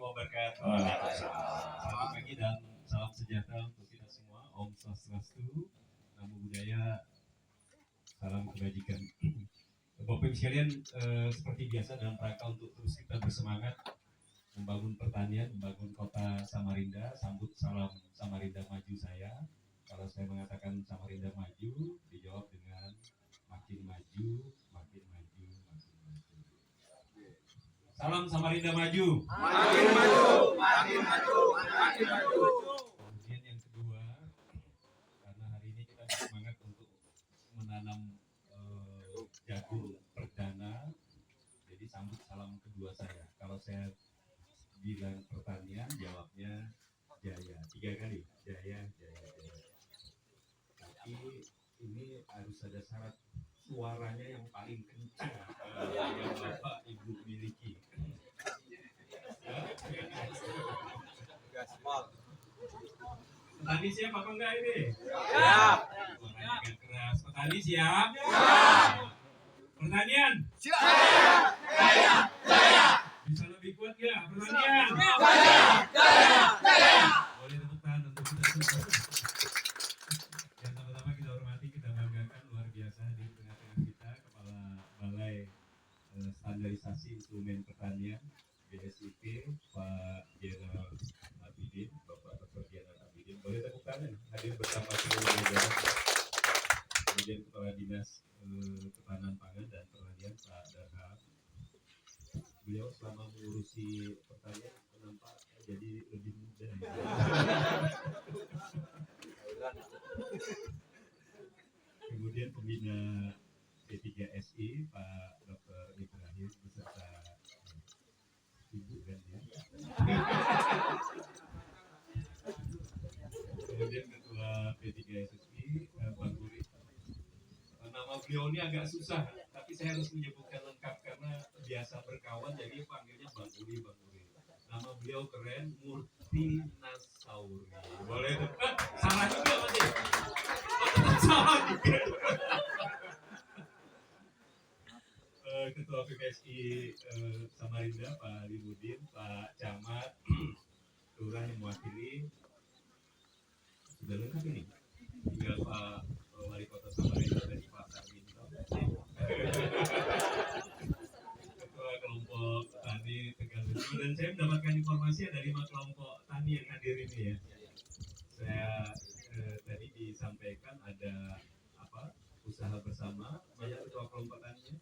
wabarakatuh. Selamat pagi dan salam sejahtera untuk kita semua. Om Swastiastu, Namo Buddhaya, salam kebajikan. Bapak Ibu sekalian, seperti biasa dalam rangka untuk terus kita bersemangat membangun pertanian, membangun kota Samarinda. Sambut salam Samarinda maju saya. Kalau saya mengatakan Samarinda maju, dijawab dengan makin maju, makin maju, makin maju. Salam Samarinda maju. Makin maju, makin maju, makin maju. Kemudian yang kedua, karena hari ini kita bersemangat untuk menanam jagung perdana, jadi sambut salam kedua saya. Kalau saya bilang pertanian, jawabnya jaya. 3 kali, jaya, jaya, jaya. Tapi ini harus ada syarat suaranya yang paling kencang yang Bapak Ibu miliki. Petani siap apa enggak ini? Siap. Suaranya agak keras. Petani siap? Pertanian? Siap. Jaya, jaya. Bisa lebih kuat nggak pertanian? Jaya, jaya, jaya. Boleh tepuk tangan untuk kita semua. Yang pertama kita hormati, kita banggakan luar biasa di tengah-tengah kita Kepala Balai Standarisasi Instrumen Pertanian BSIP, Pak Jenderal Abidin, Bapak Dr. Jenderal Abidin. Boleh tepuk tangan hadir bersama seluruh jajaran. Kemudian Kepala Dinas Ketahanan Pangan dan Pertanian Pak Darham. Beliau selama mengurusi pertanian nampak jadi lebih muda. Kemudian pembina P3SI Pak Dr. Ibrahim beserta ibu kan ya. Kemudian ketua P3SI Bang Guri. Nama beliau ini agak susah, tapi saya harus menyebutkan lengkap karena biasa berkawan jadi panggilnya Bang Guri, Bang Guri. Nama beliau keren, Murti Nasauri. Boleh tuh? Salah juga masih. Salah juga. Ketua PPSI Samarinda Pak Limudin, Pak Camat, Lurah yang mewakili. Sudah lengkap ini. Tinggal Pak Wali Kota Samarinda dan Pak Sarminto. Ketua kelompok tani Tegal Betul, dan saya mendapatkan informasi dari kelompok tani yang hadir ini ya. Saya tadi disampaikan ada apa usaha bersama, banyak ketua kelompok tani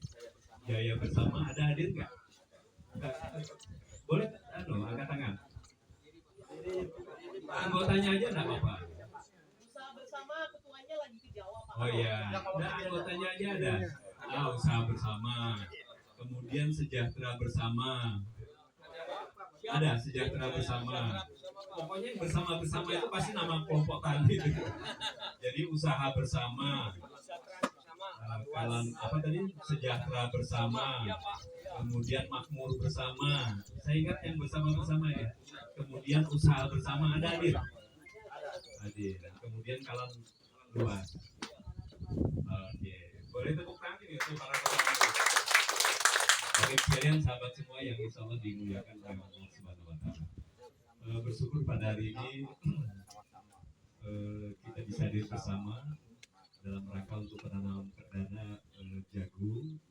Jaya Bersama, ada hadir nggak? Boleh angkat tangan. Anggotanya aja nggak apa-apa. Usaha bersama ketuanya lagi ke Jawa Pak. Oh iya, nah anggotanya aja ada. Usaha bersama. Kemudian sejahtera bersama. Ada sejahtera bersama. Pokoknya yang bersama-bersama itu pasti nama kelompok tani. Jadi usaha bersama. Kalan apa tadi? Sejahtera bersama. Kemudian makmur bersama. Saya ingat yang bersama-bersama ya. Kemudian usaha bersama ada hadir. Hadir. Kemudian kalan luas. Oke, boleh tepuk tangan ini untuk para petani. Oke, sekalian sahabat semua yang insya Allah dimuliakan oleh Allah Subhanahu Wa Taala. Bersyukur pada hari ini kita bisa hadir bersama dalam rangka untuk penanaman perdana jagung,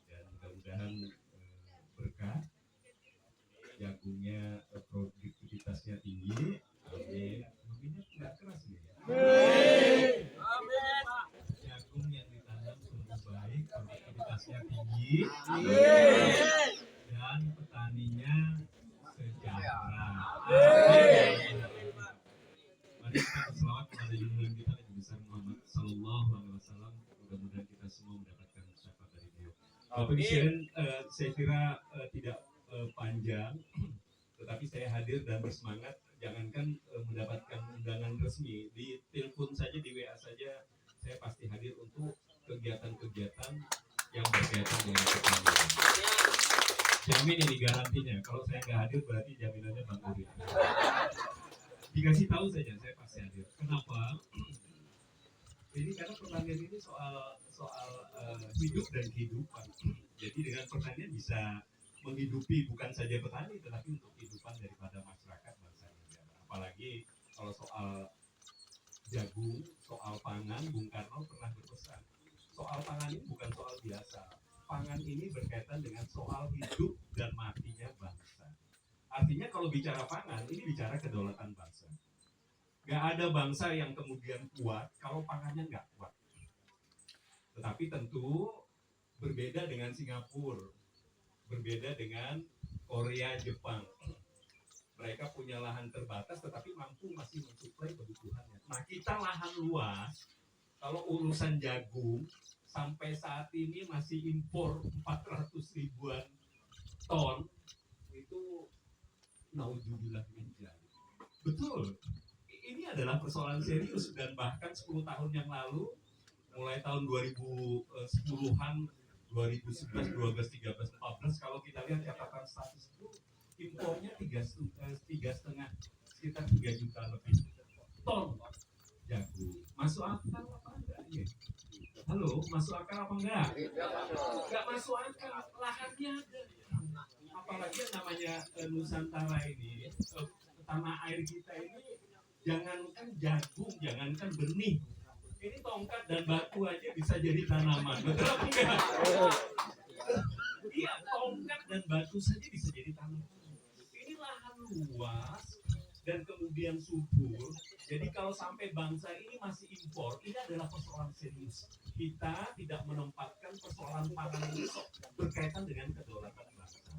dan mudah-mudahan berkah. Jagungnya produktivitasnya tinggi. Amin. Aminnya nggak keras nih. Amin. Jagung yang ditanam sungguh baik, produktivitasnya tinggi. Amin. Dan petaninya sejahtera. Mari kita berselawat kepada junjungan kita Nabi besar Muhammad Sallallahu Alaihi Wasallam. Mudah-mudahan kita semua mendapatkan syafaat dari beliau. Bapak Ibu sekalian, saya kira tidak panjang, tetapi saya hadir dan bersemangat. Jangankan mendapatkan undangan resmi, di telepon saja, di WA saja, saya pasti hadir untuk kegiatan-kegiatan yang berkaitan dengan pertanian. Jamin ini garantinya. Kalau saya nggak hadir berarti jaminannya Bang Uri. Dikasih tahu saja, saya pasti hadir. Kenapa? Ini karena pertanian ini soal hidup dan kehidupan. Jadi dengan pertanian bisa menghidupi bukan saja petani, tetapi untuk kehidupan dari kalau soal jagung, soal pangan, Bung Karno pernah berpesan, soal pangan ini bukan soal biasa. Pangan ini berkaitan dengan soal hidup dan matinya bangsa. Artinya kalau bicara pangan, ini bicara kedaulatan bangsa. Gak ada bangsa yang kemudian kuat kalau pangannya nggak kuat. Tetapi tentu berbeda dengan Singapura, berbeda dengan Korea, Jepang. Mereka punya lahan terbatas tetapi mampu masih mensuplai kebutuhannya. Nah, kita lahan luas, kalau urusan jagung sampai saat ini masih impor 400 ribuan ton, itu naudzubillah min dzalik. Betul. Ini adalah persoalan serius dan bahkan 10 tahun yang lalu, mulai tahun 2010-an, 2011, 12, 13, 14, kalau kita lihat catatan status itu impornya 3,5, sekitar 3 juta lebih ton jagung. Masuk akal apa enggak ya? Halo, masuk akal apa enggak? Enggak masuk akal, lahannya ada. Apalagi yang namanya Nusantara ini, tanah air kita ini, jangankan jagung, jangankan benih, ini tongkat dan batu aja bisa jadi tanaman, betul apa enggak? Iya, tongkat dan batu saja bisa jadi tanaman. Ini lahan luas dan kemudian subur. Jadi kalau sampai bangsa ini masih impor, ini adalah persoalan serius. Kita tidak menempatkan persoalan pangan ini berkaitan dengan kedaulatan bangsa.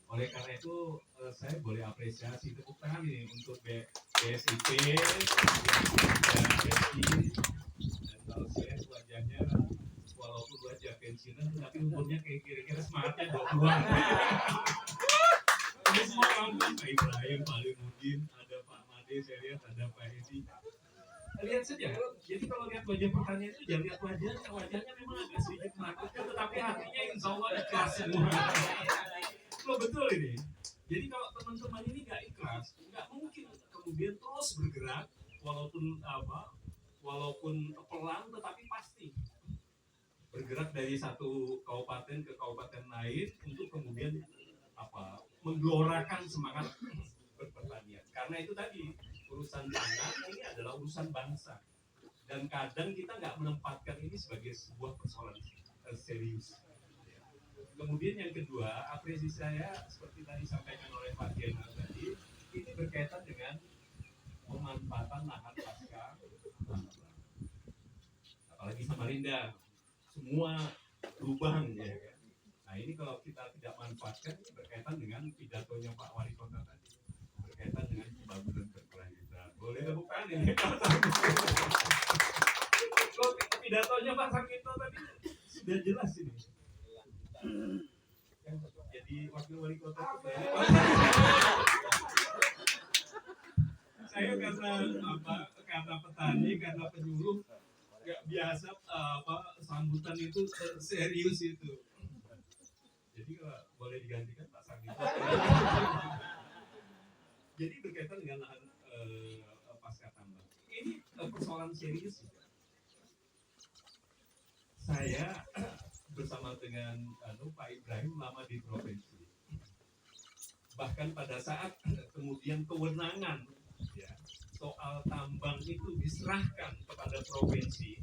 Oleh karena itu, saya boleh apresiasi tepuk tangan ini untuk BSIP dan BSI. Dan kalau saya wajahnya, walaupun wajah pensiunan, tapi umurnya kayak kira-kira semangatnya 20-an. Ini semua orang Pak Ibrahim, Pak Limudin, ada Pak Made, saya lihat ada Pak Edi. Lihat saja, jadi kalau lihat wajah pertanian itu jangan lihat wajahnya memang agak sedikit menakutkan, tetapi hatinya insya Allah ikhlas semua. Loh, betul ini. Jadi kalau teman-teman ini nggak ikhlas, nggak mungkin kemudian terus bergerak walaupun pelan, tetapi pasti bergerak dari satu kabupaten ke kabupaten lain untuk kemudian menggelorakan semangat berpertanian. Karena itu tadi, urusan pangan ini adalah urusan bangsa. Dan kadang kita nggak menempatkan ini sebagai sebuah persoalan serius. Kemudian yang kedua, apresiasi saya seperti tadi disampaikan oleh Pak Jenderal tadi, ini berkaitan dengan pemanfaatan lahan pasca, apalagi Samarinda, semua lubang ya kan. Nah ini kalau kita tidak manfaatkan, ini berkaitan dengan pidatonya Pak Wali Kota tadi, berkaitan dengan pembangunan berkelanjutan. Boleh bukan ini? Kalau pidatonya Pak Sakito tadi sudah jelas ini. Jadi wakil wali kota itu saya karena petani, karena penyuluh nggak biasa sambutan itu serius itu. Jadi kalau boleh digantikan Pak Sargito. Jadi berkaitan dengan lahan pasca tambang. Ini persoalan serius juga. Saya bersama dengan Pak Ibrahim lama di provinsi. Bahkan pada saat kemudian kewenangan ya, soal tambang itu diserahkan kepada provinsi,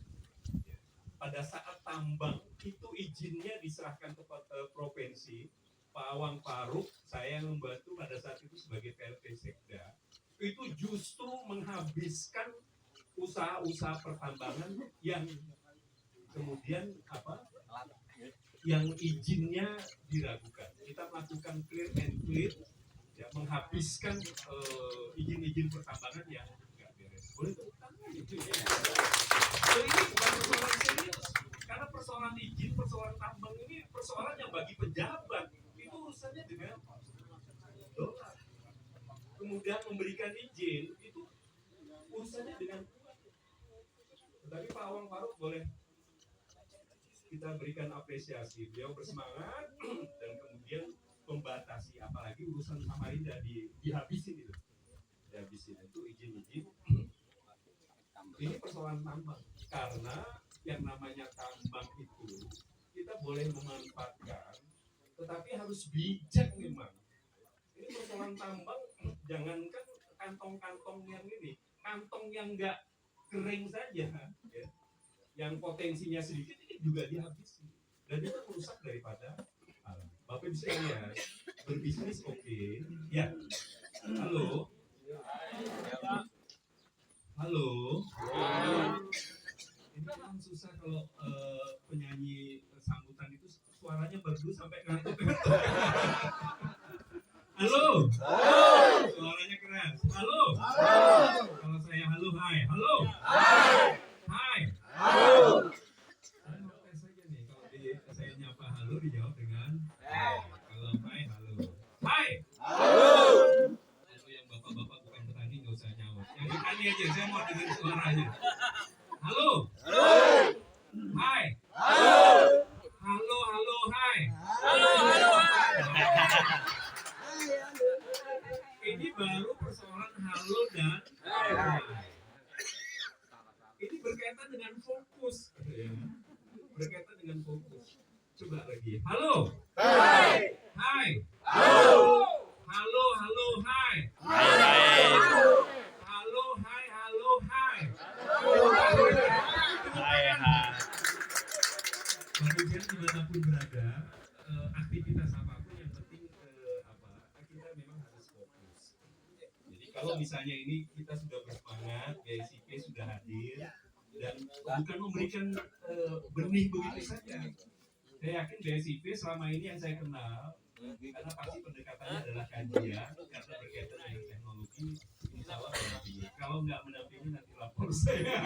ya, pada saat tambang itu izinnya diserahkan kepada provinsi, Pak Awang Faruk, saya yang membantu pada saat itu sebagai PLT Sekda, itu justru menghabiskan usaha-usaha pertambangan yang kemudian yang izinnya diragukan. Kita melakukan clear and clear, ya, menghabiskan izin-izin pertambangan yang nggak beres. Boleh tepuk tangan itu ya. So, ini bukan persoalan serius, karena persoalan izin, persoalan tambang ini persoalan yang bagi pejabat itu urusannya dengan dolar. Kemudian memberikan izin itu urusannya dengan. Tetapi Pak Awang Faruk boleh kita berikan apresiasi, beliau bersemangat dan kemudian membatasi, apalagi urusan Samarinda dihabisin itu izin-izin. Ini persoalan tambang, karena yang namanya tambang itu kita boleh memanfaatkan, tetapi harus bijak memang. Ini persoalan tambang, jangankan kantong-kantong yang ini, kantong yang nggak kering saja, ya, yang potensinya sedikit ini juga dihabisi, dan itu merusak daripada alam. Bapak bisa lihat, berbisnis oke, ya. Halo, halo. Ini kan susah kalau penyanyi sambutan itu suaranya bagus sampai ngantuk. Halo. Suaranya keras. Halo. Kalau saya halo, hai. Halo. Hai. Saya mau tes saja nih. Kalau saya nyapa halo dijawab dengan hai. Kalau hai, halo. Hai. Kalau yang bapak-bapak bukan petani nggak usah nyaut. Yang petani aja, saya mau dengar suaranya. Halo. Hai. Halo, hai. Ini baru persoalan halo dan hai. Ini berkaitan dengan fokus, ya. Berkaitan dengan fokus. Coba lagi. Halo. Hai. Hai. Halo, hai. Halo, hai. Manusia dimanapun berada, aktivitas apapun yang penting kita memang harus fokus. Jadi kalau misalnya ini kita sudah bersemangat, BSIP sudah hadir dan bukan memberikan benih begitu saja. Saya yakin BSIP selama ini yang saya kenal, karena pasti pendekatannya adalah kajian, karena berkaitan dengan teknologi, insya Allah mendampingi. Kalau nggak mendampingi nanti lapor saya.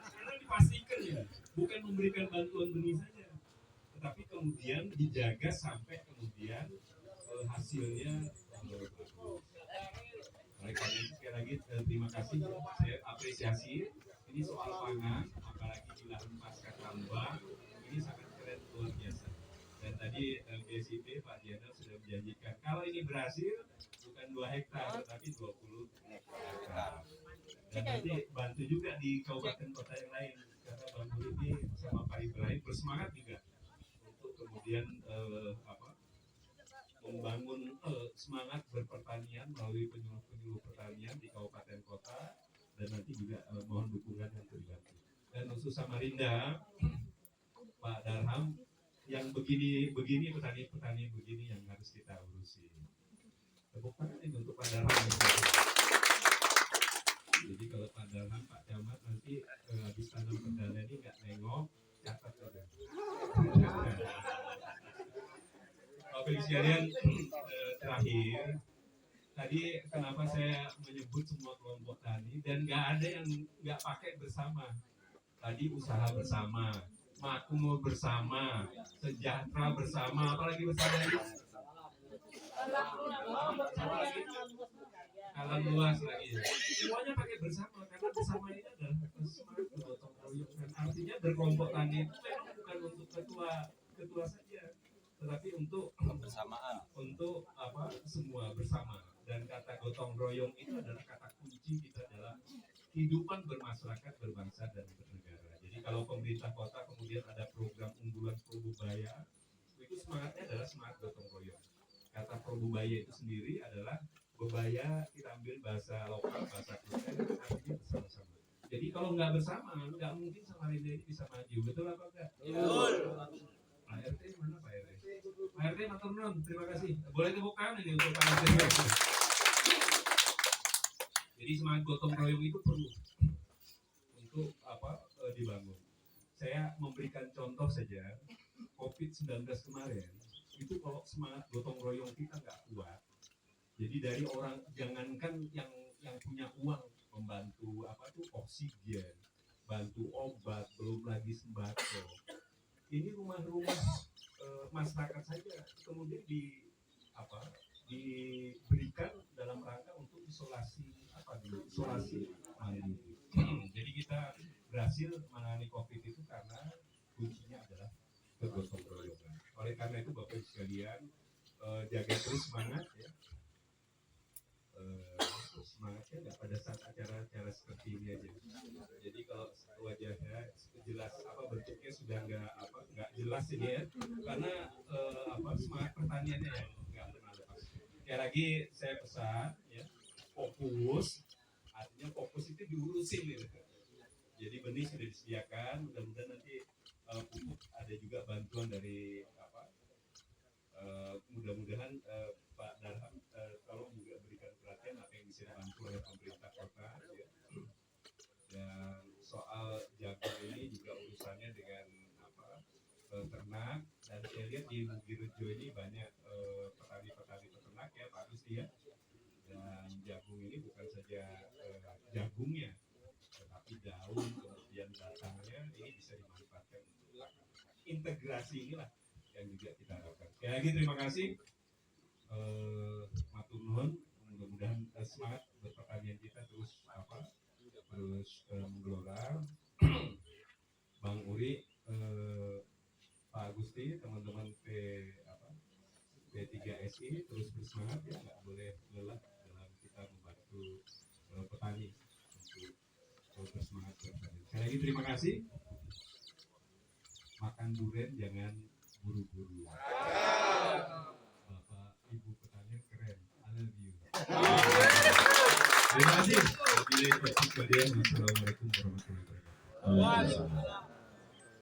Karena dipastikan ya, bukan memberikan bantuan benih saja, tetapi kemudian dijaga sampai kemudian hasilnya bagus. Oleh karena itu sekali lagi terima kasih, saya apresiasi. Ini soal pangan, apalagi di lahan pasca tambang, ini sangat keren, luar biasa. Dan tadi BSIP Pak Jenderal sudah menjanjikan kalau ini berhasil bukan 2 hektar tetapi 20 hektar. Dan nanti bantu juga di kabupaten kota yang lain, karena Bang Budi sama Pak Ibrahim bersemangat juga untuk kemudian membangun semangat berpertanian melalui penyuluh pertanian di kabupaten kota, dan nanti juga mohon dukungan yang terbantu. Dan khusus Samarinda, Pak Darham, yang begini petani begini yang harus kita urusi. Tepuk tangan ini untuk Pak Darham. Jadi kalau Pak Darham, Pak Camat nanti habis tanam perdana ini nggak nengok, catat saja. Bapak sekalian, terakhir, tadi kenapa saya menyebut semua kelompok tani dan nggak ada yang nggak pakai bersama. Tadi usaha bersama, makmur bersama, sejahtera bersama, apalagi bersama ini? Alam luas lagi. Semuanya pakai bersama, karena bersama ini adalah semangat bergotong royong. Artinya berkelompok tani itu memang bukan untuk ketua saja, tetapi untuk Bersamaan. Untuk semua bersama. Dan kata gotong royong itu adalah kata kunci kita dalam kehidupan bermasyarakat, berbangsa dan bernegara. Jadi kalau pemerintah kota kemudian ada program unggulan Probubaya, itu semangatnya adalah semangat gotong royong. Kata Probubaya itu sendiri adalah bebaya, kita ambil bahasa lokal, bahasa Kristen, artinya bersama-sama. Jadi kalau nggak bersama, nggak mungkin Samarinda ini bisa maju. Betul apa enggak? Betul. Pak RT mana Pak RT? Pak RT matur nuwun, terima kasih. Boleh tepuk tangan ini untuk Pak RT. Jadi semangat gotong royong itu perlu untuk dibangun. Saya memberikan contoh saja, COVID-19 kemarin itu kalau semangat gotong royong kita nggak kuat, jadi dari orang jangankan yang punya uang membantu oksigen, bantu obat, belum lagi sembako. Ini rumah-rumah masyarakat saja kemudian diberikan dalam rangka untuk isolasi mandiri. Jadi kita berhasil menangani COVID itu karena kuncinya adalah kegotong royongan. Oleh karena itu Bapak sekalian, jaga terus semangat ya. Semangatnya nggak pada saat acara-acara seperti ini aja. Jadi kalau wajahnya jelas bentuknya sudah nggak jelas ini ya, karena semangat pertaniannya ya nggak pernah lepas. Sekali lagi saya pesan ya, fokus, artinya fokus itu diurusin gitu. Jadi benih sudah disediakan, mudah-mudahan nanti pupuk ada juga bantuan dari mudah-mudahan Pak Darham tolong juga berikan perhatian apa yang bisa dibantu oleh pemerintah kota ya. Dan soal jagung ini juga urusannya dengan ternak, dan saya lihat di Mugirejo ini banyak petani-petani peternak ya Pak Gusti ya. Dan jagung ini bukan saja jagungnya, tetapi daun kemudian batangnya ini bisa dimanfaatkan untuk integrasi inilah yang juga kita harapkan. Sekali lagi terima kasih, matur nuwun, mudah-mudahan semangat berpertanian kita terus menggelora. Bang Uri, Pak Agusti, teman-teman P3SI terus bersemangat ya, nggak boleh lelah dalam kita membantu petani untuk bersemangat bertani. Sekali lagi terima kasih. Makan durian jangan buru-buru. Bapak Ibu petani keren. I love you. Terima kasih. Assalamualaikum warahmatullahi wabarakatuh.